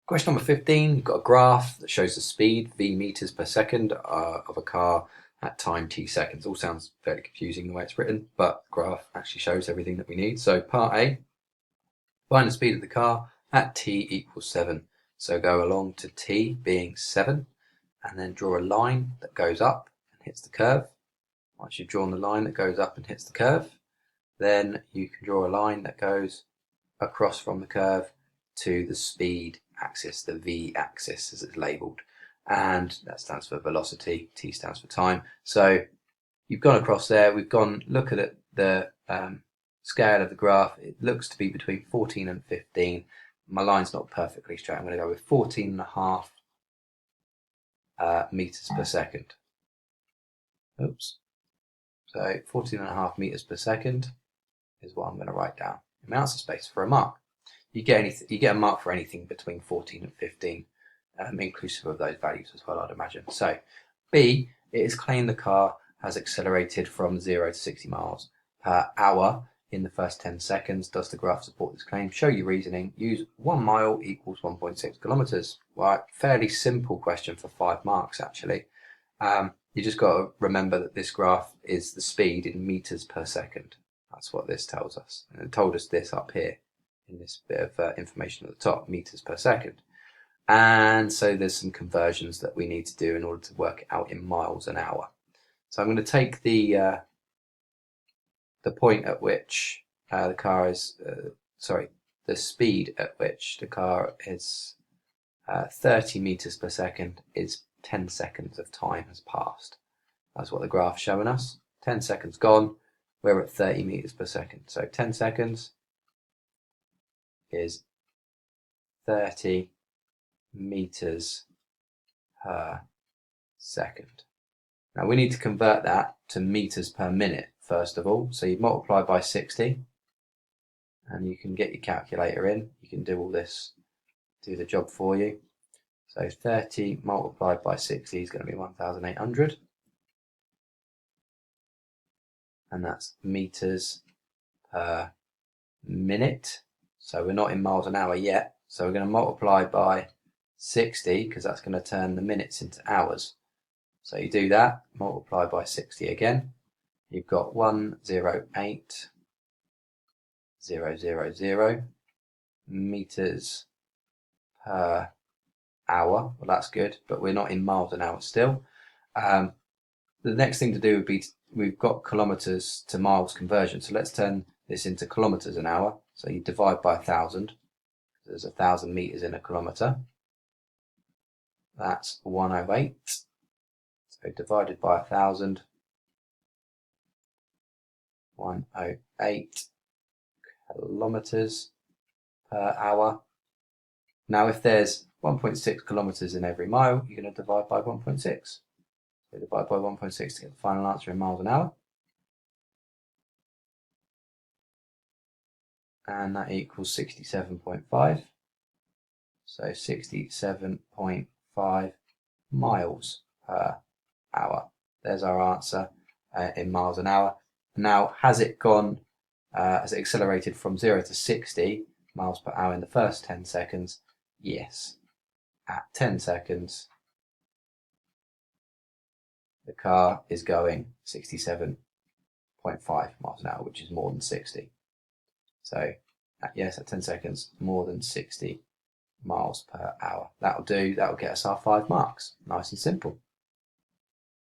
Question number 15, you've got a graph that shows the speed, v meters per second, of a car at time t seconds. All sounds fairly confusing the way it's written, but the graph actually shows everything that we need. So part A, find the speed of the car at t equals 7. So go along to t being 7, and then draw a line that goes up and hits the curve. Once you've drawn the line that goes up and hits the curve, then you can draw a line that goes across from the curve to the speed axis, the v-axis as it's labelled, and that stands for velocity, t stands for time. So you've gone across there, we've gone, look at it, the scale of the graph, it looks to be between 14 and 15. My line's not perfectly straight, I'm going to go with 14.5 meters per second. Oops. So 14.5 meters per second is what I'm going to write down. Amounts of space for a mark. You get a mark for anything between 14 and 15, inclusive of those values as well, I'd imagine. So B, it is claimed the car has accelerated from 0 to 60 miles per hour in the first 10 seconds. Does the graph support this claim? Show your reasoning. Use 1 mile equals 1.6 kilometers. Right, fairly simple question for 5 marks actually. You just got to remember that this graph is the speed in meters per second. That's what this tells us. And it told us this up here in this bit of information at the top, meters per second. And so there's some conversions that we need to do in order to work it out in miles an hour. So I'm going to take the point at which the car is, the speed at which the car is 30 meters per second is 10 seconds of time has passed. That's what the graph's showing us. 10 seconds gone, we're at 30 meters per second. So 10 seconds is 30 meters per second. Now we need to convert that to meters per minute first of all. So you multiply by 60 and you can get your calculator in. You can do all this, do the job for you. So 30 multiplied by 60 is going to be 1,800. And that's meters per minute. So we're not in miles an hour yet. So we're going to multiply by 60 because that's going to turn the minutes into hours. So you do that, multiply by 60 again. You've got 108,000 meters per hour. Well, that's good, but we're not in miles an hour still. The next thing to do would be, we've got kilometers to miles conversion. So let's turn this into kilometers an hour. So you divide by 1,000. There's 1,000 meters in a kilometer. That's 108. So divided by 1,000. 108 kilometers per hour. Now, if there's 1.6 kilometers in every mile, you're going to divide by 1.6. So divide by 1.6 to get the final answer in miles an hour. And that equals 67.5. So 67.5 miles per hour. There's our answer in miles an hour. Now, has it accelerated from 0 to 60 miles per hour in the first 10 seconds? Yes. At 10 seconds, the car is going 67.5 miles an hour, which is more than 60. So, yes, at 10 seconds, more than 60 miles per hour. That'll do. That'll get us our 5 marks. Nice and simple.